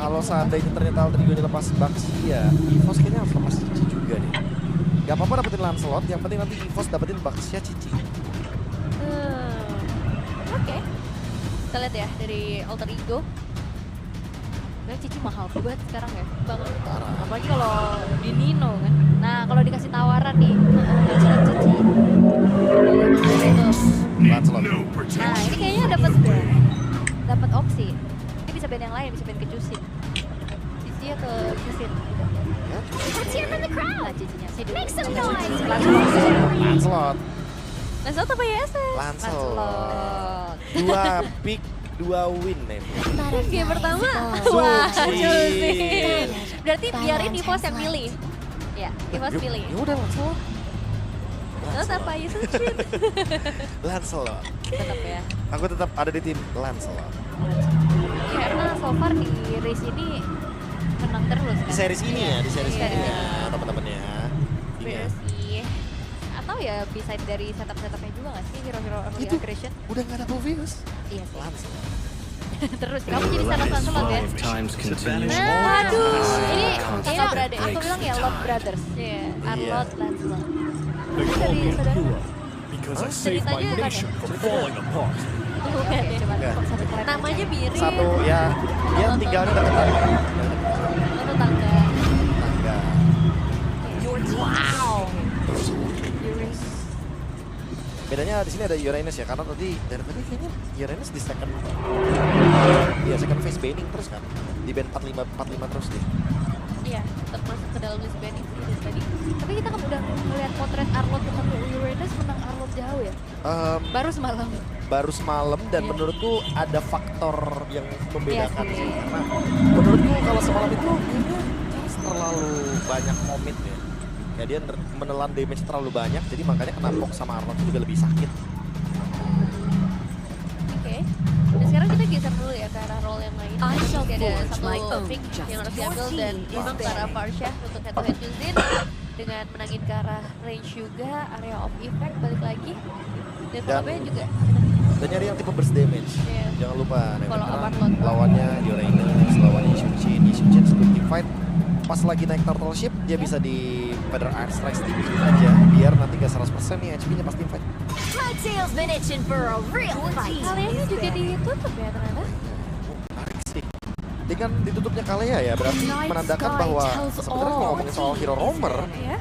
Kalau seandainya ternyata Alter Ego lepas Baxia, EVOS kayaknya harus lepas Cici juga nih. Gak apa-apa dapetin Lancelot, yang penting nanti EVOS dapetin Baxia Cici. Oke. Kita lihat ya dari Alter Ego. Dan Cici mahal banget sekarang ya, banget. Apalagi kalau di Nino kan. Nah kalau dikasih tawaran nih, Cici. Lancelot. Nah ini kayaknya dapat opsi. Ini bisa band yang lain, bisa band ke Cusin. Cici ya ke Cusin. Let's hear from the crowd. Nah Cicinya sih dulu. Make some noise. Lancelot. Lancelot apa ya SS? Lancelot. 2 pick, 2 win nih. Game pertama. Suci. Wah, Cusin. Berarti biarin EVOS yang milih. Ya, EVOS pilih. Ya udah Lancelot. Terus apa ya Sucin? Lancelot. Tetap ya. Aku tetap ada di tim Lancelot. Ya, karena so far di race ini menang terus kan. Di series ini ya, di series Iya. ini ya teman-teman ya. Bener sih. Atau ya bisa dari setup-setupnya juga gak sih hero-hero early Itu aggression? udah gak ada Povius. Iya sih. Lancelot. Terus kamu jadi setup Lancelot ya? Times continues. Nah, aduh. Ini Constant kakak beradik. Aku breaks bilang ya Love Brothers. Iya, Arlot, Lancelot. They Ini call dari me a saudara. hero because I saved my Ceritanya kan nation ya? from falling apart. Bukan ya? Enggak. Satu keren. Namanya mirip. Satu ya, dia tinggalnya deketan. Satu tangga. Tangga. Wow. Bedanya di sini ada Uranus ya, karena tadi dari tadi kayaknya Uranus di second. Iya, second phase banning terus kan. Di band 45 terus deh. Iya, termasuk ke dalam list banning sih dari tadi. Tapi kita kan udah ngeliat potret Arlot ketemu Uranus menang Arlot jauh ya. Baru semalam. Baru semalam dan Iya. menurutku ada faktor yang membedakan Iya sih. sih. Karena menurutku kalau semalam itu kayaknya Charles terlalu banyak komit ya. Ya dia menelan damage terlalu banyak, jadi makanya kena box sama Arlot itu juga lebih sakit. Oke. Dan sekarang kita geser dulu ya ke arah role yang lain. I shall Jadi ada forge satu my own pick yang harus justice. diambil dan Your memang team ke arah is Farsha untuk head to head Juzin dengan menangin ke arah range juga, area of effect balik lagi. Dan follow-up-nya juga Dan nyari yang tipe burst damage. Iya. Jangan lupa nih, Follow up karena Arlot. lawannya Uranus, lawannya Yishuchin. Yishuchin sebelum di fight pas lagi naik turtle ship dia bisa di Feather Air Strike sedikit aja biar nanti gak 100% nih HP-nya pasti fight. My tail's been itching for a real fight. Kaliannya juga ditutup ya ternyata. Menarik sih. Dengan ditutupnya Kalea ya berarti menandakan bahwa sebenarnya kalau ngomongin soal hero roamer Ya.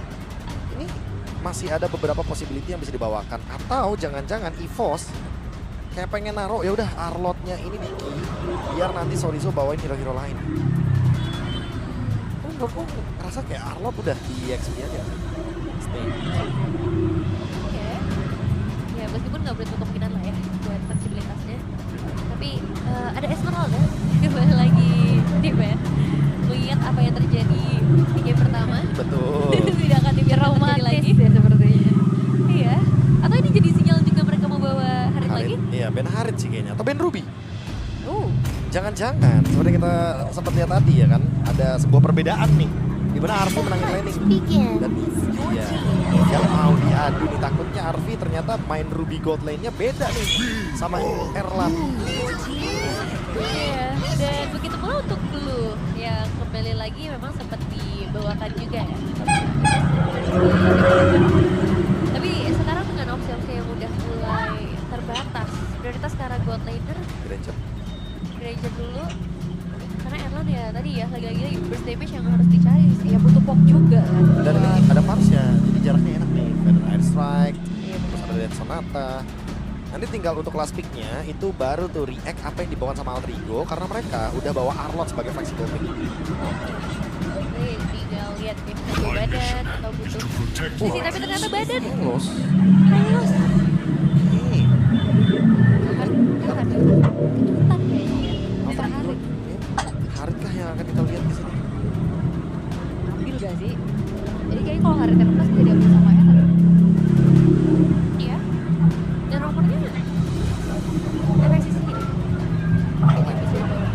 ini masih ada beberapa possibility yang bisa dibawakan atau jangan-jangan EVOS kayak pengen naruh ya udah Arlotnya ini di key biar nanti Sorizo bawain hero-hero lain. Menurutku ngerasa kayak Arlot udah di XP aja. Stay. Oke. Ya meskipun nggak boleh tutup kemungkinan lah ya buat fleksibilitasnya. Tapi ada Esmeralda kan? Kembali lagi tim ya. Mengingat apa yang terjadi di game pertama. Betul. Tidak akan dibiarkan terjadi lagi. Ya sepertinya. Iya. Atau ini jadi sinyal juga mereka mau bawa Harit lagi? Iya, Ben Harit sih kayaknya. Atau Ben Ruby. Jangan-jangan, seperti kita sempat lihat tadi ya kan, ada sebuah perbedaan nih. Di mana Arfi menangin laning. Dan ya, yang mau diadu nih takutnya Arfi ternyata main Ruby Gold lane-nya beda nih sama Erlan. Iya. Dan begitu pula untuk Blue yang kembali lagi memang sempat dibawakan juga ya. Tapi sekarang dengan opsi-opsi yang udah mulai terbatas, prioritas ke arah God laner Granger dulu. Karena Erlan ya tadi ya lagi-lagi burst damage yang harus dicari. Ya butuh pok juga kan. Dan ini ada Farsha, jadi jaraknya enak nih. Feather Air Strike, Iya, terus ada Dead Sonata. Nanti tinggal untuk last pick-nya itu baru tuh react apa yang dibawakan sama Alter Ego karena mereka udah bawa Arlot sebagai flexible pick. Jadi tinggal lihat nih butuh badan atau butuh sisi tapi ternyata badan. Los. Halus. Nih. Ketutupan kayaknya. Alter Ego. Harit kah yang akan kita lihat di sini? Ambil gak sih? Jadi kayaknya kalau Harit terlepas dia diambil sama Eren. Iya. Dan nomornya efek sisi gini. Kayaknya bisa dibawa.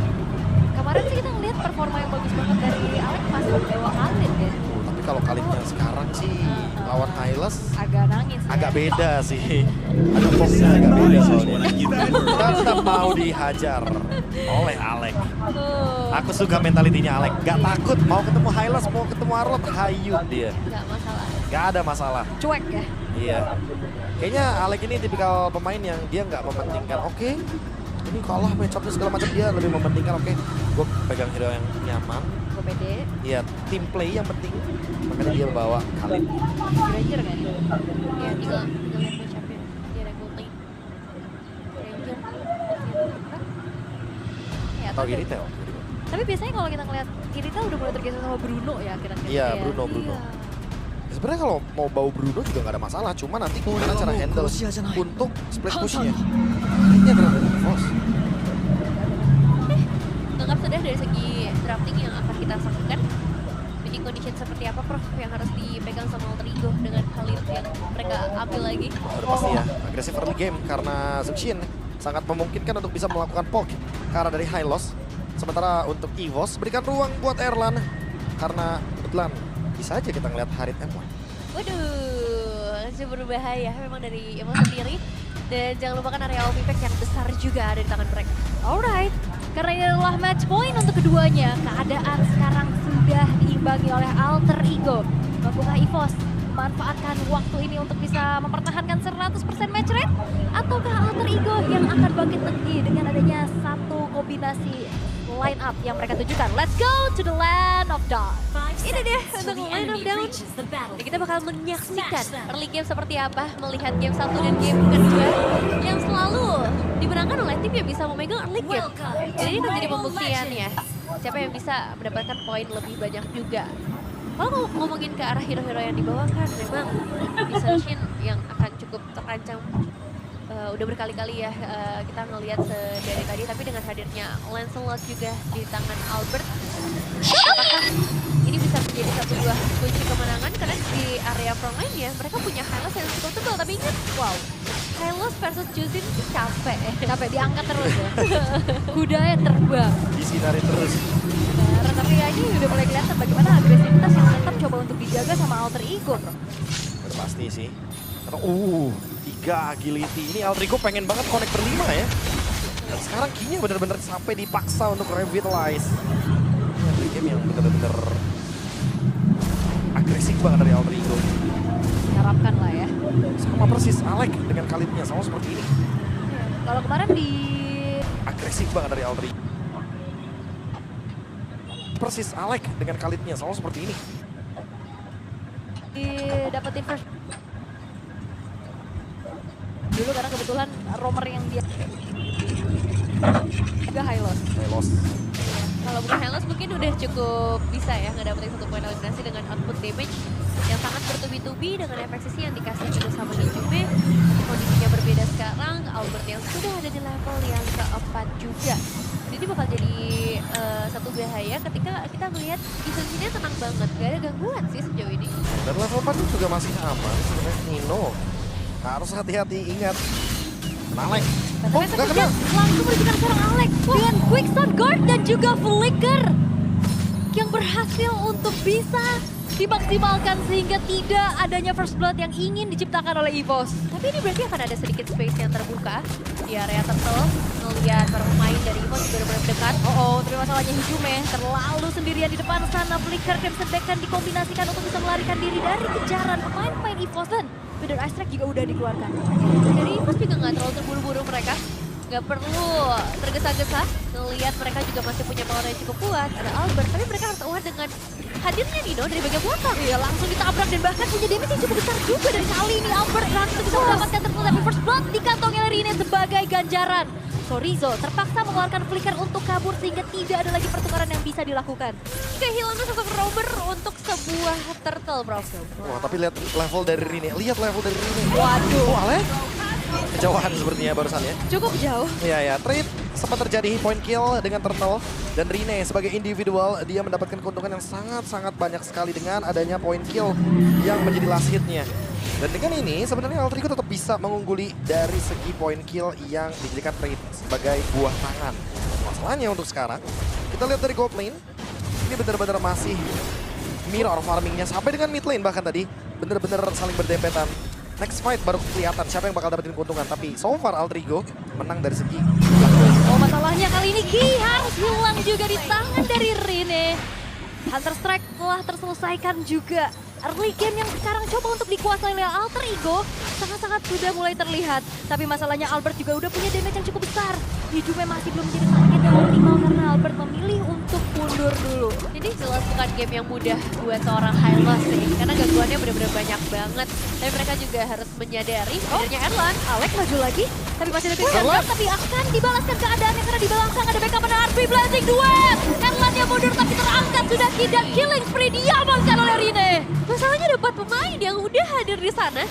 Kemarin sih kita ngeliat performa yang bagus banget dari Alex pas bawa Khalid ya. Tapi kalau Khalidnya sekarang sih lawan Hylas Agak nangis ya. agak beda sih. Ada fokusnya agak beda soalnya. Kita tetap mau dihajar oleh Alex. Tuh. Aku suka mentalitinya Alek. Gak takut, mau ketemu Hylos, mau ketemu Arlot, hayu dia. Nggak masalah. Gak ada masalah. Cuek ya. Iya. Kayaknya Alek ini tipikal pemain yang dia nggak mementingkan, oke, ini kalah match-up-nya segala macam, dia lebih mementingkan, oke, gue pegang hero yang nyaman. Gue pede. Iya, team play yang penting. Makanya dia bawa Khalid. Granger kan? Ya tinggal lihat match-up-nya. Dia ada gold lane. Granger. Ya, Tahu tapi- gini Teo? Tapi biasanya kalau kita ngeliat Kirita udah mulai tergeser sama Bruno ya akhir-akhir. Iya, ya. Bruno. Iya. Sebenarnya kalau mau bawa Bruno juga nggak ada masalah, cuma nanti gimana cara handle untuk split push-nya. Ini adalah dari Vos. Anggap sudah dari segi drafting yang akan kita saksikan. Winning condition seperti apa Prof yang harus dipegang sama Alter Ego dengan Khalid yang mereka ambil lagi? Udah pasti ya, agresif early game karena Zuxin sangat memungkinkan untuk bisa melakukan poke ke arah dari Hylos. Sementara untuk EVOS berikan ruang buat Erlan karena kebetulan bisa aja kita ngeliat Harit M1. Waduh, super berbahaya memang dari Emo sendiri. Dan jangan lupakan area of impact yang besar juga ada di tangan mereka. Alright, karena ini adalah match point untuk keduanya. Keadaan sekarang sudah diimbangi oleh Alter Ego. Mampukah EVOS memanfaatkan waktu ini untuk bisa mempertahankan 100% match rate? Ataukah Alter Ego yang akan bangkit lagi dengan adanya satu kombinasi line up yang mereka tunjukkan? Let's go to the land of dawn. Ini deh untuk line of dawn. Dan kita bakal menyaksikan early game seperti apa, melihat game 1 dan game kedua yang selalu dimenangkan oleh tim yang bisa memegang early game. Jadi ini menjadi pembuktiannya. Siapa yang bisa mendapatkan poin lebih banyak juga. Kalau ngomongin ke arah hero-hero yang dibawakan, memang Shin yang akan cukup terancam. Udah berkali-kali ya kita ngelihat dari tadi, tapi dengan hadirnya Lancelot juga di tangan Albert, apakah ini bisa menjadi satu buah kunci kemenangan? Karena di area frontline ya mereka punya Hylos yang cukup tebal, tapi ingat, wow, Hylos versus Juzin itu capek diangkat terus ya. Kudanya terbang. Disinari terus. Benar, tapi ya ini udah mulai kelihatan bagaimana agresivitas yang tetap coba untuk dijaga sama Alter Ego, bro. Udah pasti sih. Karena 3 agility. Ini Alter Ego pengen banget connect berlima ya. Dan sekarang kayaknya bener-bener sampai dipaksa untuk revitalize. Ini early game yang bener-bener agresif banget dari Alter Ego. Harapkan lah ya. Sama persis Alek dengan Khalidnya, sama seperti ini. Kalau kemarin di Agresif banget dari Alter Ego. Persis Alek dengan Khalidnya, sama seperti ini. dapetin first dulu karena kebetulan romer yang dia juga Hylos. Kalau bukan Hylos mungkin udah cukup bisa ya ngedapetin 1 poin eliminasi dengan output damage yang sangat bertubi-tubi dengan efek sisi yang dikasih juga sama Nijume. Kondisinya berbeda sekarang, Albert yang sudah ada di level yang keempat juga. Jadi bakal jadi satu bahaya ketika kita melihat defense-nya tenang banget, gak ada gangguan sih sejauh ini. Dan level 4 juga masih aman sebenarnya. Nino harus hati-hati, ingat. Alek. Oh, nggak kena. Langsung menunjukkan seorang Alex dengan quick stun guard dan juga flicker yang berhasil untuk bisa dimaksimalkan sehingga tidak adanya first blood yang ingin diciptakan oleh EVOS. Tapi ini berarti akan ada sedikit space yang terbuka di area turtle. Melihat pemain dari EVOS juga benar-benar dekat. Tapi masalahnya Hijume terlalu sendirian di depan sana. Flicker Crimson Decan dikombinasikan untuk bisa melarikan diri dari kejaran pemain-pemain EVOS dan Feather Ice Strike juga udah dikeluarkan. Dari EVOS juga nggak terlalu terburu-buru mereka. Nggak perlu tergesa-gesa, ngelihat mereka juga masih punya power yang cukup kuat. Ada Albert, tapi mereka harus aware dengan hadirnya Nino dari bagian belakang. Iya, langsung ditabrak dan bahkan punya damage yang cukup besar juga dari kali ini. Albert langsung bisa mendapatkan turtle, tapi first blood dikantongnya dari ini sebagai ganjaran. Rizzo terpaksa mengeluarkan flicker untuk kabur sehingga tidak ada lagi pertukaran yang bisa dilakukan. Kehilangan sosok rover untuk sebuah turtle, bro. Wah, tapi lihat level dari Rine. Lihat level dari Rine. Waduh. Alek. Kejauhan sepertinya barusan ya. Cukup jauh. Iya ya, trade sempat terjadi point kill dengan Turtle dan Rine sebagai individual dia mendapatkan keuntungan yang sangat-sangat banyak sekali dengan adanya point kill yang menjadi last hitnya. Dan dengan ini sebenarnya Alter Ego tetap bisa mengungguli dari segi point kill yang dijadikan trade sebagai buah tangan. Masalahnya untuk sekarang kita lihat dari gold lane ini benar-benar masih mirror farmingnya sampai dengan mid lane bahkan tadi benar-benar saling berdempetan. Next fight baru kelihatan siapa yang bakal dapetin keuntungan. Tapi so far Alter Ego menang dari segi masalahnya kali ini Ki harus hilang juga. juga di tangan dari Rine. Hunter Strike telah terselesaikan juga. Early game yang sekarang coba untuk dikuasai oleh Alter Ego sangat-sangat sudah mulai terlihat. Tapi masalahnya Albert juga udah punya damage yang cukup besar. Hidupnya masih belum jadi target yang optimal karena Albert memilih untuk mundur dulu. Ini jelas bukan game yang mudah buat seorang Hylos sih, karena gangguannya benar-benar banyak banget. Tapi mereka juga harus menyadari sebenarnya Erlan. Alex maju lagi, tapi masih ada Christian, tapi akan dibalaskan keadaannya karena di belakang ada backup dari RP Blazing Duet. Erlan yang mundur tapi terangkat sudah tidak killing spree diamankan oleh Rine. Masalahnya ada 4 pemain yang udah hadir di sana.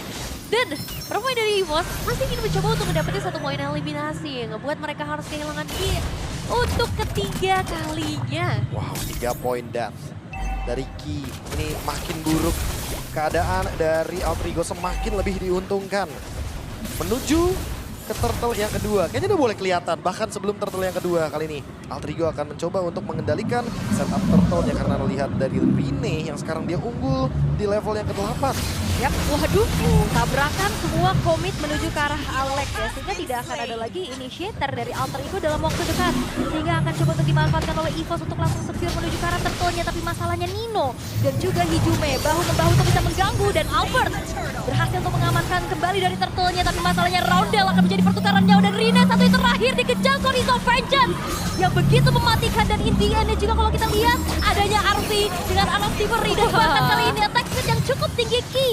Dan pemain dari EVOS masih ingin mencoba untuk mendapatkan satu poin eliminasi yang ngebuat mereka harus kehilangan Ki untuk ketiga kalinya. Wow, 3 poin death dari Ki. Ini makin buruk. Keadaan dari Alter Ego semakin lebih diuntungkan. Menuju ke turtle yang kedua. Kayaknya udah boleh kelihatan. Bahkan sebelum turtle yang kedua kali ini. Alter Ego akan mencoba untuk mengendalikan setup turtle-nya. Karena melihat dari Rine yang sekarang dia unggul di level yang ke-8. Yap, waduh, tabrakan semua komit menuju ke arah Alex ya. Sehingga tidak akan ada lagi initiator dari Alter Ego dalam waktu dekat. Sehingga akan coba untuk dimanfaatkan oleh EVOS untuk langsung secure menuju ke arah turtle-nya. Tapi masalahnya Nino dan juga Hijume bahu-membahu untuk bisa mengganggu. Dan Albert berhasil untuk mengamankan kembali dari turtle-nya. Tapi masalahnya Roundel akan menjadi pertukaran nyawa. Dan Rine satu yang terakhir dikejar Sonic Vengeance yang begitu mematikan. Dan in the end juga kalau kita lihat adanya Arvi dengan anak Stevery. Dan bahkan kali ini attack speed yang cukup tinggi Ki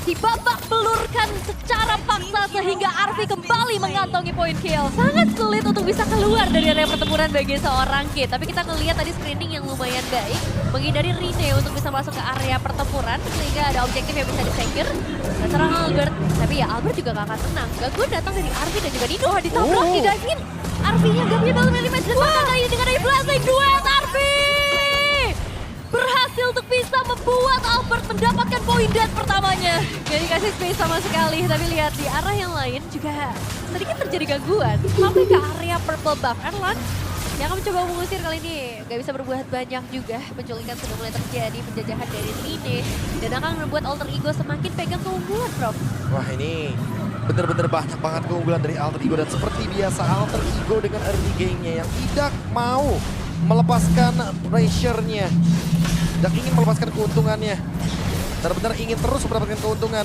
dibabak belurkan secara paksa sehingga Arvi kembali mengantongi poin kill. Sangat sulit untuk bisa keluar dari area pertempuran bagi seorang Ki. Tapi kita ngelihat tadi screening yang lumayan baik. Menghindari Rine untuk bisa masuk ke area pertempuran. Sehingga ada objektif yang bisa di-secure. Dan serang Albert. Tapi ya Albert juga gak akan tenang. Gangguan datang dari Arvi dan juga Nino. Wah, ditabrak, didagin. Arvinya gak punya dalam element. Dan bahkan kali ini dengan dari Blazing Duet Arvi berhasil untuk bisa membuat Albert mendapatkan poin death pertamanya. Gak dikasih space sama sekali. Tapi lihat di arah yang lain juga sedikit terjadi gangguan. Sampai ke area purple buff. Erlan yang akan mencoba mengusir kali ini. Gak bisa berbuat banyak juga. Penculikan sudah mulai terjadi. Penjajahan dari Rine. Dan akan membuat Alter Ego semakin pegang keunggulan, Prof. Wah, ini bener-bener banyak banget keunggulan dari Alter Ego. Dan seperti biasa Alter Ego dengan early game-nya yang tidak mau melepaskan pressure-nya. Dan ingin melepaskan keuntungannya. Benar-benar ingin terus mendapatkan keuntungan.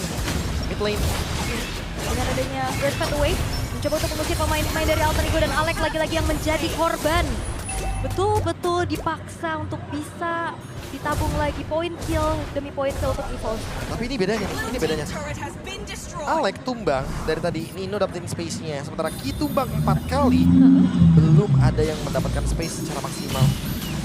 Mid lane. Dengan adanya Burst Fat Away, mencoba untuk mengusir pemain-pemain dari Alter Ego dan Alex lagi-lagi yang menjadi korban. Betul-betul dipaksa untuk bisa ditabung lagi poin kill demi poin kill untuk EVOS. Tapi ini bedanya nih, ini bedanya. Alex tumbang dari tadi, Nino dapetin space-nya. Sementara Ki tumbang 4 kali, belum ada yang mendapatkan space secara maksimal.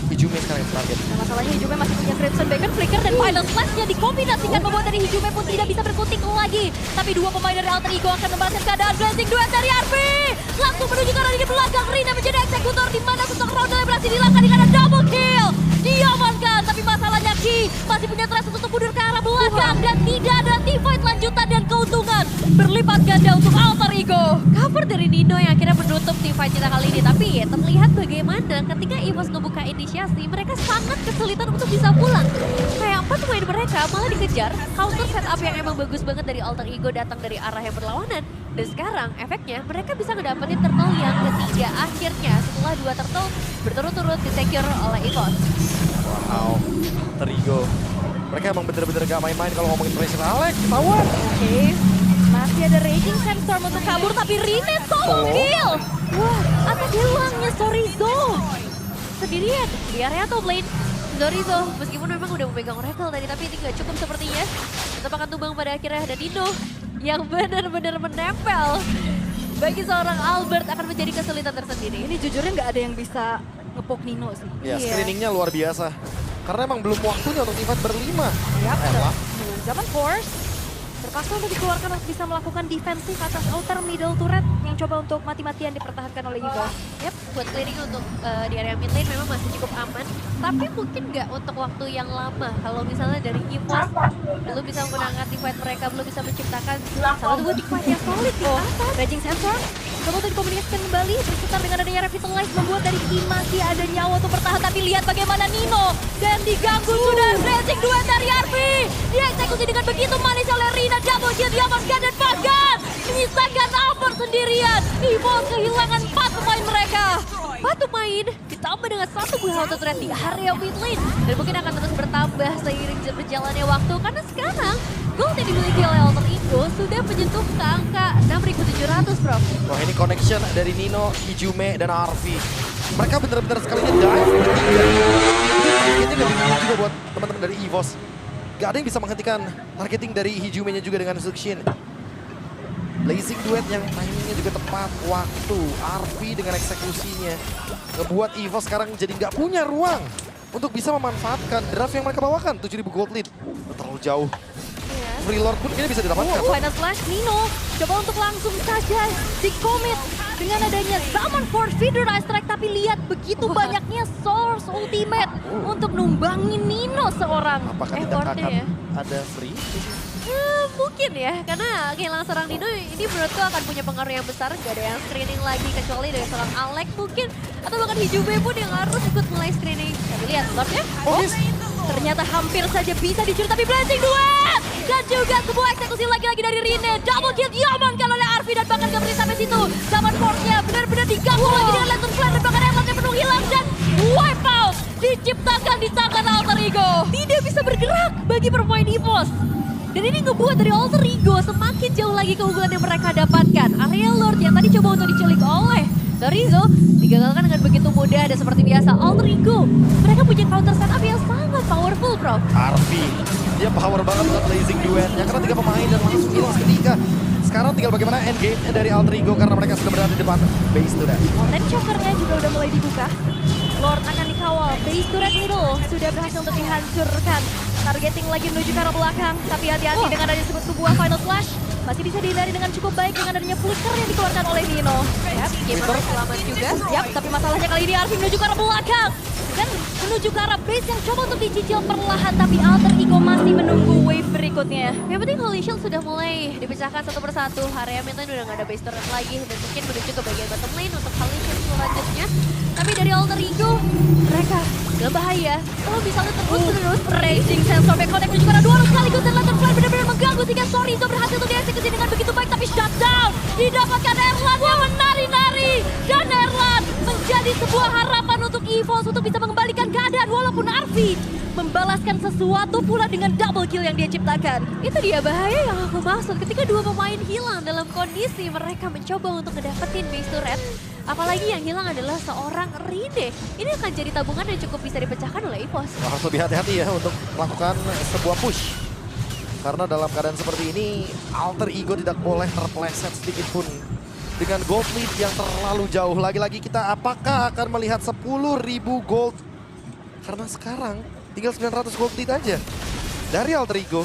Hijume sekarang yang target. Nah, masalahnya Hijume masih punya Crimson Bacon, Flicker, dan Final Slash-nya dikombinasikan membuat dari Hijume pun tidak bisa berkutik lagi. Tapi dua pemain dari Alter Ego akan membalaskan keadaan. Blazing Duet dari Arvi langsung menuju ke arah di belakang. Rina menjadi eksekutor di mana sosok Roundel berhasil dilangkah dengan double kill. Diamankan, tapi masalahnya Ki masih punya threat untuk mundur ke arah belakang. Dan tidak ada teamfight lanjutan dan keuntungan berlipat ganda untuk Alter Ego. Cover dari Nino yang akhirnya menutup teamfight kita kali ini. Tapi ya terlihat bagaimana ketika EVOS ngebuka inisiasi, mereka sangat kesulitan untuk bisa pulang. Kayak 4 pemain mereka malah dikejar. Counter setup yang emang bagus banget dari Alter Ego datang dari arah yang berlawanan. Dan sekarang efeknya mereka bisa ngedapetin turtle yang ketiga akhirnya setelah 2 turtle berturut-turut di-secure oleh EVOS. Wow, Alter Ego. Mereka emang bener-bener gak main-main kalau ngomongin pressure. Alex, ketahuan. Oke, masih ada Raging Sandstorm untuk kabur, tapi Rine solo kill. Wah, atas hilangnya Sorizo. Sendirian di area top lane. Zorizo meskipun memang udah memegang Oracle tadi, tapi ini gak cukup sepertinya. Tetap akan tumbang pada akhirnya. Dan Nino yang benar-benar menempel bagi seorang Albert akan menjadi kesulitan tersendiri. Ini jujurnya nggak ada yang bisa ngepok Nino sih. Ya, Iya. screeningnya luar biasa. Karena emang belum waktunya untuk event berlima. Yap, Elah. zaman Force terpaksa untuk dikeluarkan untuk bisa melakukan defensif atas outer middle turret yang coba untuk mati-matian dipertahankan oleh EVOS. Yap, buat clearing untuk di area mid lane memang masih cukup aman. Tapi mungkin nggak untuk waktu yang lama. Kalau misalnya dari EVOS belum bisa menangkan teamfight mereka, belum bisa menciptakan satu buah teamfight yang solid di atas. Raging Sensor coba untuk dikomunikasikan kembali berputar dengan adanya Revitalize membuat dari Ki masih ada nyawa untuk bertahan. Tapi lihat bagaimana Nino dan diganggu sudah Raging Duet dari Arvi. Dieksekusi dengan begitu manis oleh Rina, double kill diamankan dan bahkan menyisakan Albert sendirian. EVOS kehilangan 4 pemain mereka. 4 pemain ditambah dengan 1 buah auto turret di area mid lane. Dan mungkin akan terus bertambah seiring berjalannya waktu. Karena sekarang gold yang dimiliki oleh Alter Ego sudah menyentuh ke angka 6.700, Bro. Wah, ini connection dari Nino, Hijume, dan Arfi. Mereka benar-benar sekalinya dive. Ini lebih mudah juga buat teman-teman dari EVOS. Gak ada yang bisa menghentikan targeting dari Hijume-nya juga dengan Sukshin. Blazing duet yang timingnya juga tepat waktu. Arfi dengan eksekusinya ngebuat EVOS sekarang jadi nggak punya ruang untuk bisa memanfaatkan draft yang mereka bawakan. 7.000 gold lead. Terlalu jauh. Free Lord pun kayaknya bisa didapatkan. Final Flash Nino coba untuk langsung saja di-commit dengan adanya Summon Force Feeder Ice Strike. Tapi lihat begitu banyaknya Source Ultimate untuk numbangin Nino seorang. Apakah tidak effortnya akan ya. ada free? Mungkin ya, karena kehilangan seorang Nino ini menurutku akan punya pengaruh yang besar. Gak ada yang screening lagi kecuali dari seorang Alex mungkin. Atau bahkan Hijume pun yang harus ikut mulai screening. Tapi lihat Lordnya. Ternyata hampir saja bisa dicuri, tapi blazing duet! Dan juga sebuah eksekusi lagi-lagi dari Rine. Double kill diamankan oleh Arfi dan bahkan gak berhenti sampai situ. Zaman Force-nya benar-benar diganggu lagi dengan Lantern Flare dan bahkan Erlandnya penuh hilang dan wipe out. Diciptakan di tangan Alter Ego. Tidak bisa bergerak bagi pemain EVOS. Dan ini ngebuat dari Alter Ego semakin jauh lagi keunggulan yang mereka dapatkan. Area Lord yang tadi coba untuk diculik oleh Rizzo digagalkan dengan begitu mudah. Dan seperti biasa Alter Ego mereka punya counter setup yang sangat powerful, Bro. Arfi, dia power banget buat Blazing duetnya karena 3 pemain dan langsung hilang seketika. Sekarang tinggal bagaimana endgame-nya dari Alter Ego karena mereka sudah berada di depan base turret. Konten chokernya juga udah mulai dibuka. Lord akan dikawal, base turret middle sudah berhasil untuk dihancurkan. Targeting lagi menuju ke arah belakang, tapi hati-hati dengan adanya sebuah final flash. Masih bisa dihindari dengan cukup baik dengan adanya flicker yang dikeluarkan oleh Nino. Yap, gamer selamat juga. Yap, tapi masalahnya kali ini Arfi menuju ke arah belakang. Dan menuju ke arah base yang coba untuk dicicil perlahan, tapi Alter Ego masih menunggu wave berikutnya. Yang penting Holy Shield sudah mulai dipecahkan satu persatu. Area mid lane udah gak ada base turret lagi. Dan mungkin menuju ke bagian bottom lane untuk Holy Shield selanjutnya. Tapi dari Alter Ego, mereka dalam bahaya. Kalau misalnya terus Raging Sensor back connect menuju ke arah 2 sekaligus dan Lantern Flare benar-benar mengganggu sehingga Sorry itu berhasil untuk dieksekusi dengan begitu baik, tapi shutdown didapatkan Erland yang menari-nari dan Erland menjadi sebuah harapan untuk EVOS untuk bisa mengembalikan keadaan walaupun Arfi membalaskan sesuatu pula dengan double kill yang dia ciptakan. Itu dia bahaya yang aku maksud ketika 2 pemain hilang dalam kondisi mereka mencoba untuk ngedapetin base turret. Apalagi yang hilang adalah seorang Rine. Ini akan jadi tabungan yang cukup bisa dipecahkan oleh EVOS. Harus lebih hati-hati ya untuk melakukan sebuah push. Karena dalam keadaan seperti ini, Alter Ego tidak boleh terpleset sedikit pun. Dengan gold lead yang terlalu jauh. Lagi-lagi kita apakah akan melihat 10.000 gold? Karena sekarang tinggal 900 gold lead aja dari Alter Ego.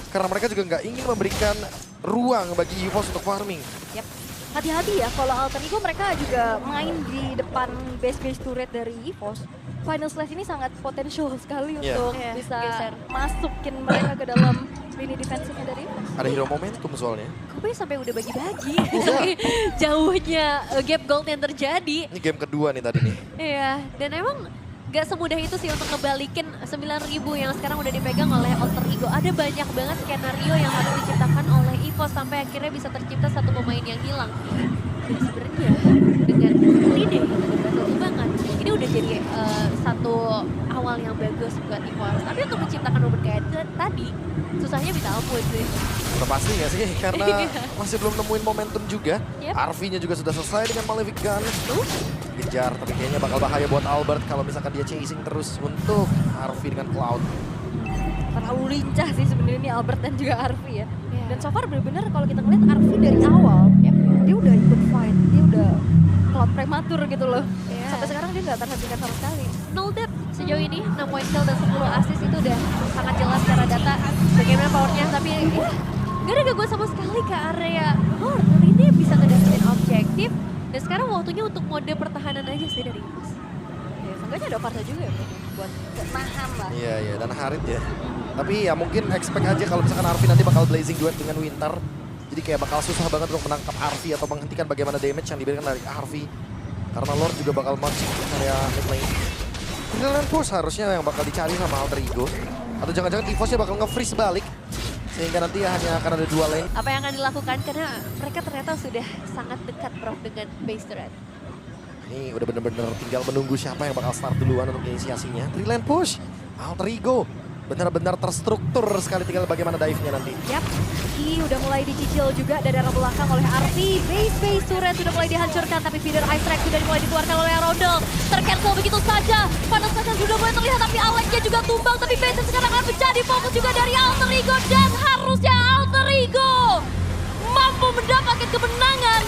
Karena mereka juga nggak ingin memberikan ruang bagi EVOS untuk farming. Yap. Hati-hati ya, kalau Alter Ego mereka juga main di depan base-base turret dari EVOS. Final Slash ini sangat potensial sekali untuk bisa masukin mereka ke dalam lini defensifnya dari EVOS. Ada hero momentum soalnya. Kok sampai udah bagi-bagi. Jauhnya gap gold yang terjadi. Ini game kedua nih tadi nih. Iya, dan emang gak semudah itu sih untuk ngebalikin 9.000 yang sekarang udah dipegang oleh Alter Ego. Ada banyak banget skenario yang harus diciptakan oleh EVOS sampai akhirnya bisa tercipta satu pemain yang hilang. Dan sebenarnya dengan Rine yang berhasil sumbangan, ini udah jadi satu awal yang bagus buat EVOS. Tapi untuk menciptakan momen kayak tadi, susahnya minta ampun sih. Udah pasti nggak sih? Karena masih belum nemuin momentum juga. Arvi-nya juga sudah selesai dengan Malefic Gun. Kejar, tapi kayaknya bakal bahaya buat Albert kalau misalkan dia chasing terus untuk Arvi dengan Cloud. Terlalu lincah sih sebenarnya ini Albert dan juga Arvi ya. Dan so far benar-benar kalau kita ngeliat Arvi dari awal, dia udah ikut fight, dia udah Cloud prematur gitu loh. Sampai sekarang dia nggak terhentikan sama sekali. 0 depth sejauh ini, 6 point kill dan 10 assist itu udah sangat jelas secara data bagaimana powernya. Tapi gak ada gangguan sama sekali ke area Lord. Ini bisa ngedapetin objektif. Dan sekarang waktunya untuk mode pertahanan aja sih dari EVOS. Ya, seenggaknya ada Parta juga ya buat nahan lah. Iya, dan Harit ya. Tapi ya mungkin expect aja kalau misalkan Arvi nanti bakal blazing duet dengan Winter. Jadi kayak bakal susah banget untuk menangkap Arvi atau menghentikan bagaimana damage yang diberikan dari Arvi. Karena Lord juga bakal march ke area mid lane. Brilliant Force harusnya yang bakal dicari sama Alter Ego. Atau jangan-jangan EVOS-nya bakal nge-freeze balik Sehingga nanti hanya akan ada 2 lane. Apa yang akan dilakukan? Karena mereka ternyata sudah sangat dekat Prof dengan base turret. Ini udah bener-bener tinggal menunggu siapa yang bakal start duluan untuk inisiasinya. 3 lane push, Alter Ego. Benar-benar terstruktur sekali, tinggal bagaimana dive-nya nanti. Yap, udah mulai dicicil juga dari arah belakang oleh Arfi. Base turret sudah mulai dihancurkan, tapi feeder Ice Track sudah mulai dikeluarkan oleh Rodel. Tercancel begitu saja. Panas saja sudah mulai terlihat, tapi Alec-nya juga tumbang. Tapi base sekarang akan menjadi fokus juga dari Alter Ego. Dan harusnya Alter Ego mampu mendapatkan kemenangan